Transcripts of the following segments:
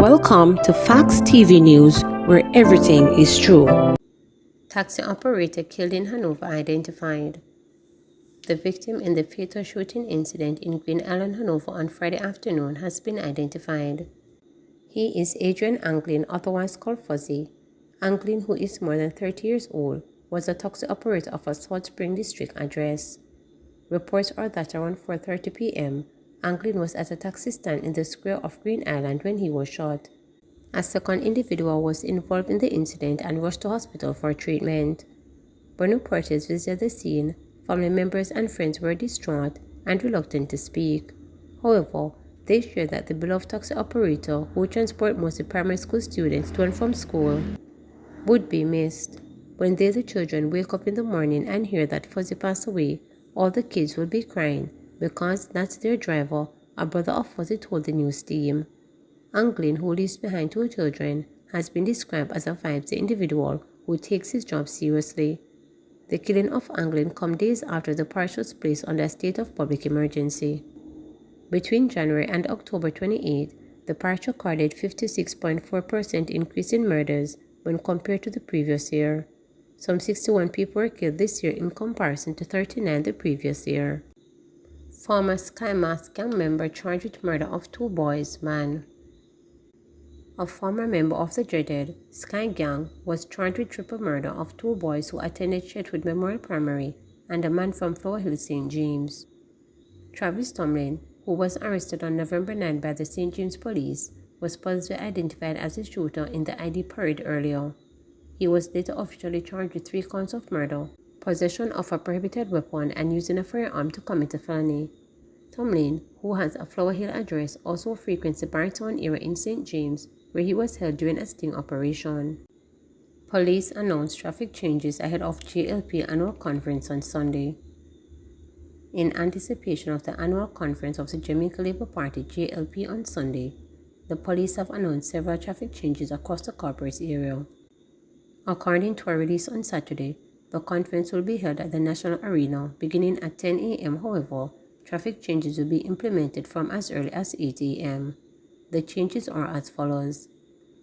Welcome to Facts TV News, where everything is true. Taxi operator killed in Hanover identified. The victim in the fatal shooting incident in Green Island, Hanover on Friday afternoon has been identified. He is Adrian Anglin, otherwise called Fuzzy. Anglin, who is more than 30 years old, was a taxi operator of a Salt Spring District address. Reports are that around 4:30 p.m., Anglin was at a taxi stand in the square of Green Island when he was shot. A second individual was involved in the incident and rushed to hospital for treatment. When reporters visited the scene, family members and friends were distraught and reluctant to speak. However, they shared that the beloved taxi operator, who transported mostly primary school students to and from school, would be missed. When they, the children, wake up in the morning and hear that Fuzzy passed away, all the kids will be crying because that's their driver, a brother of Fuzzy told the news team. Anglin, who leaves behind 2 children, has been described as a vibes individual who takes his job seriously. The killing of Anglin comes days after the parish was placed under a state of public emergency. Between January and October 28, the parish recorded 56.4% increase in murders when compared to the previous year. Some 61 people were killed this year in comparison to 39 the previous year. Former Sky Mask gang member charged with murder of 2 boys, man. A former member of the dreaded Sky Gang was charged with triple murder of 2 boys who attended Chetwood Memorial Primary and a man from Flower Hill, St. James. Travis Tomlin, who was arrested on November 9 by the St. James police, was positively identified as the shooter in the ID parade earlier. He was later officially charged with 3 counts of murder, possession of a prohibited weapon, and using a firearm to commit a felony. Tomlin, who has a Flower Hill address, also frequents the Barrington area in St. James, where he was held during a sting operation. Police announced traffic changes ahead of JLP annual conference on Sunday. In anticipation of the annual conference of the Jamaica Labour Party JLP on Sunday, the police have announced several traffic changes across the corporate area. According to a release on Saturday, the conference will be held at the National Arena beginning at 10 a.m. However, traffic changes will be implemented from as early as 8 a.m. The changes are as follows.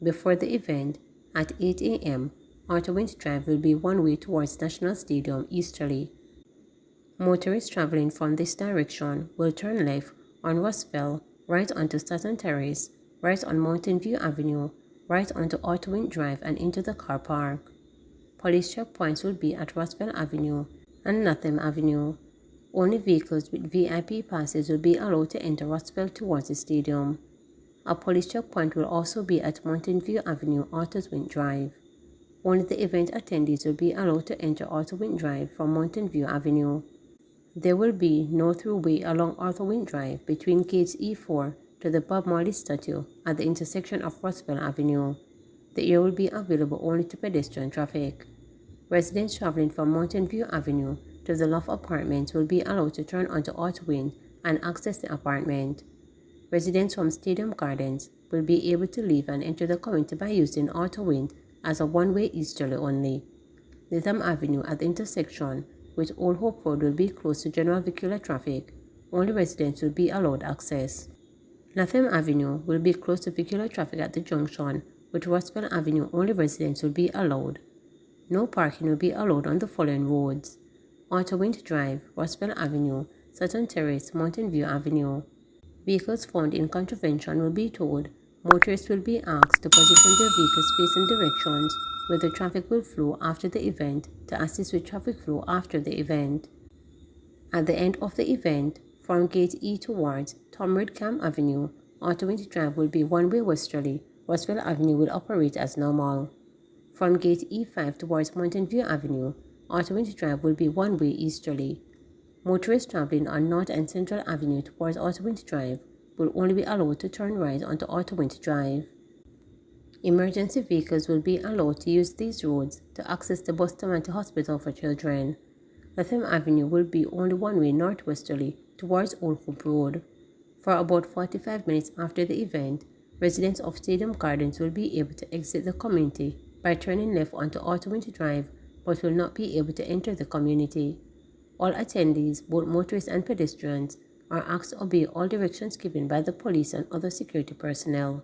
Before the event, at 8 a.m., Outerwind Drive will be one way towards National Stadium easterly. Motorists traveling from this direction will turn left on Roosevelt, right onto Staten Terrace, right on Mountain View Avenue, right onto Outerwind Drive and into the car park. Police checkpoints will be at Roosevelt Avenue and Latham Avenue. Only vehicles with VIP passes will be allowed to enter Roosevelt towards the stadium. A police checkpoint will also be at Mountain View Avenue, Outerwind Drive. Only the event attendees will be allowed to enter Outerwind Drive from Mountain View Avenue. There will be no throughway along Outerwind Drive between gates E4 to the Bob Marley statue at the intersection of Roosevelt Avenue. The area will be available only to pedestrian traffic. Residents traveling from Mountain View Avenue to the Loft Apartments will be allowed to turn onto Outerwind and access the apartment. Residents from Stadium Gardens will be able to leave and enter the community by using Outerwind as a one-way easterly only. Latham Avenue at the intersection with Old Hope Road will be closed to general vehicular traffic. Only residents will be allowed access. Latham Avenue will be closed to vehicular traffic at the junction with Roosevelt Avenue. Only residents will be allowed. No parking will be allowed on the following roads: Outerwind Drive, Roosevelt Avenue, Sutton Terrace, Mountain View Avenue. Vehicles found in contravention will be towed. Motorists will be asked to position their vehicles facing directions where the traffic will flow after the event to assist with traffic flow after the event. At the end of the event, from Gate E towards Tom Redcam Avenue, Outerwind Drive will be one-way westerly. Roosevelt Avenue will operate as normal. From Gate E5 towards Mountain View Avenue, Outerwind Drive will be one-way easterly. Motorists traveling on North and Central Avenue towards Outerwind Drive will only be allowed to turn right onto Outerwind Drive. Emergency vehicles will be allowed to use these roads to access the Bustamante Hospital for Children. Latham Avenue will be only one-way northwesterly towards Old Hope Road. For about 45 minutes after the event, residents of Stadium Gardens will be able to exit the community by turning left onto Outerwind Drive but will not be able to enter the community. All attendees, both motorists and pedestrians, are asked to obey all directions given by the police and other security personnel.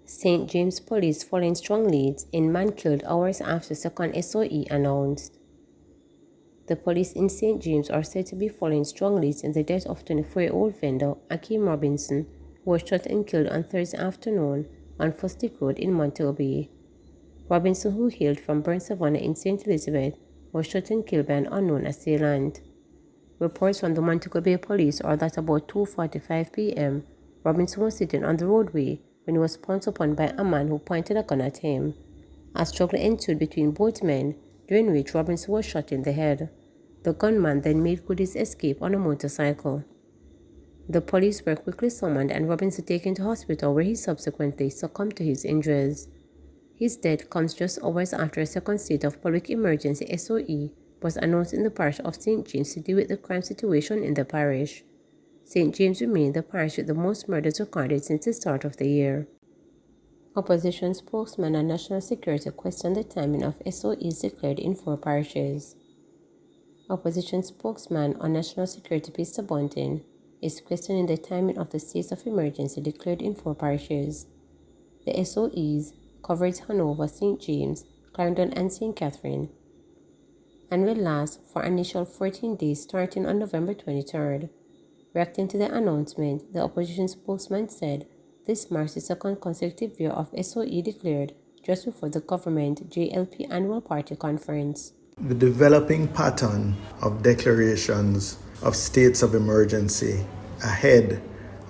St. James Police following strong leads in man killed hours after second SOE announced. The police in St. James are said to be following strong leads in the death of 24-year-old vendor Akeem Robinson, who was shot and killed on Thursday afternoon on Fustic Road in Montego Bay. Robinson, who hailed from Burn Savannah in St. Elizabeth, was shot and killed by an unknown assailant. Reports from the Montego Bay police are that about 2:45 p.m., Robinson was sitting on the roadway when he was pounced upon by a man who pointed a gun at him. A struggle ensued between both men, during which Robinson was shot in the head. The gunman then made good his escape on a motorcycle. The police were quickly summoned and Robinson taken to hospital where he subsequently succumbed to his injuries. His death comes just hours after a second state of public emergency SOE was announced in the parish of St. James to deal with the crime situation in the parish. St. James remained the parish with the most murders recorded since the start of the year. Opposition spokesman and national security questioned the timing of SOEs declared in 4 parishes. Opposition spokesman on national security Peter Bunting is questioning the timing of the states of emergency declared in 4 parishes. The SOEs covered Hanover, St. James, Clarendon and St. Catherine, and will last for an initial 14 days starting on November 23rd. Reacting to the announcement, the opposition spokesman said this marks the second consecutive year of SOE declared just before the government JLP annual party conference. The developing pattern of declarations of states of emergency ahead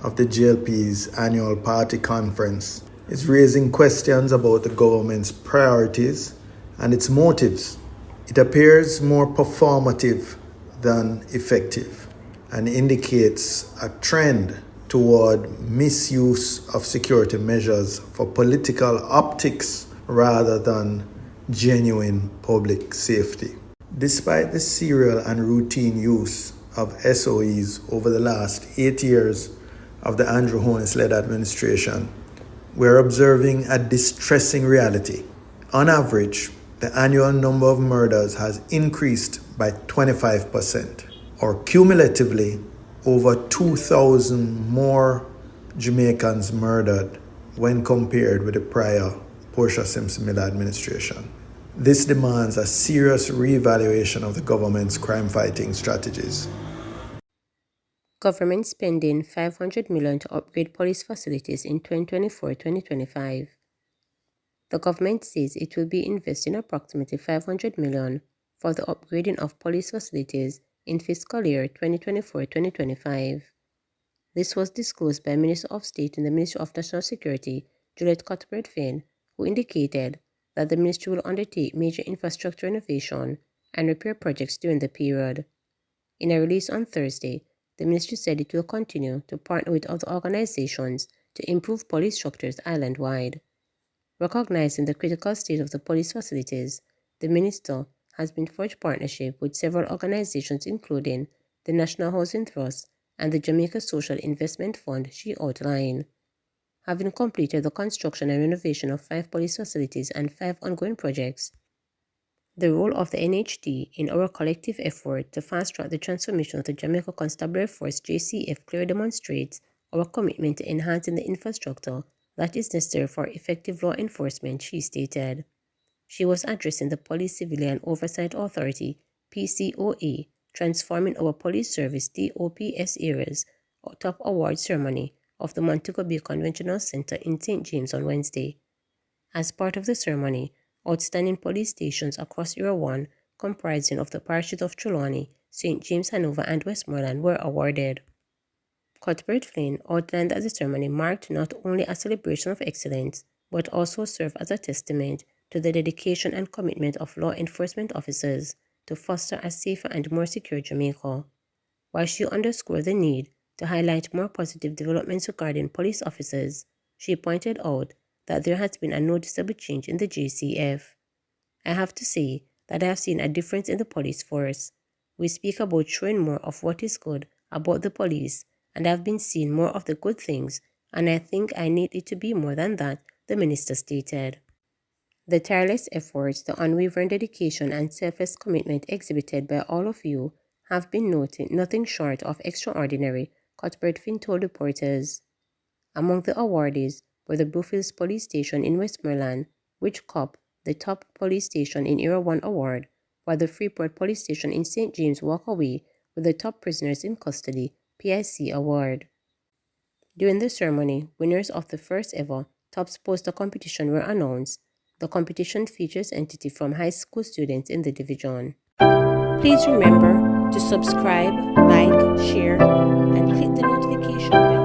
of the JLP's annual party conference is raising questions about the government's priorities and its motives. It appears more performative than effective and indicates a trend toward misuse of security measures for political optics rather than genuine public safety. Despite the serial and routine use of SOEs over the last 8 years of the Andrew Holness-led administration, we're observing a distressing reality. On average, the annual number of murders has increased by 25%, or cumulatively over 2,000 more Jamaicans murdered when compared with the prior Portia Simpson Miller administration. This demands a serious reevaluation of the government's crime-fighting strategies. Government spending $500 million to upgrade police facilities in 2024-2025. The government says it will be investing approximately $500 million for the upgrading of police facilities in fiscal year 2024-2025. This was disclosed by Minister of State in the Ministry of National Security, Juliet Cuthbert-Finn, who indicated that the ministry will undertake major infrastructure renovation and repair projects during the period. In a release on Thursday, the ministry said it will continue to partner with other organizations to improve police structures island-wide. Recognizing the critical state of the police facilities, the minister has been forged partnership with several organizations including the National Housing Trust and the Jamaica Social Investment Fund, she outlined. Having completed the construction and renovation of 5 police facilities and 5 ongoing projects, the role of the NHD in our collective effort to fast-track the transformation of the Jamaica Constabulary Force JCF clearly demonstrates our commitment to enhancing the infrastructure that is necessary for effective law enforcement, she stated. She was addressing the Police Civilian Oversight Authority, PCOA, Transforming Our Police Service DOPS Areas, top award ceremony of the Montego Bay Conventional Center in St. James on Wednesday. As part of the ceremony, outstanding police stations across Area 1, comprising of the parishes of Trelawney, St. James, Hanover, and Westmoreland, were awarded. Cuthbert-Flynn outlined that the ceremony marked not only a celebration of excellence, but also served as a testament to the dedication and commitment of law enforcement officers to foster a safer and more secure Jamaica. While she underscored the need to highlight more positive developments regarding police officers, she pointed out that there has been a noticeable change in the JCF. I have to say that I have seen a difference in the police force. We speak about showing more of what is good about the police, and I've been seeing more of the good things, and I think I need it to be more than that, the minister stated. The tireless efforts, the unwavering dedication and selfless commitment exhibited by all of you have been nothing short of extraordinary, Cuthbert-Finn told reporters. Among the awardees were the Bluefields Police Station in Westmoreland, which copped the Top Police Station in Era 1 award, while the Freeport Police Station in St. James walked away with the Top Prisoners in Custody PIC award. During the ceremony, winners of the first ever Tops Poster competition were announced. The competition features entities from high school students in the division. Please remember to subscribe, like, share, and click the notification bell.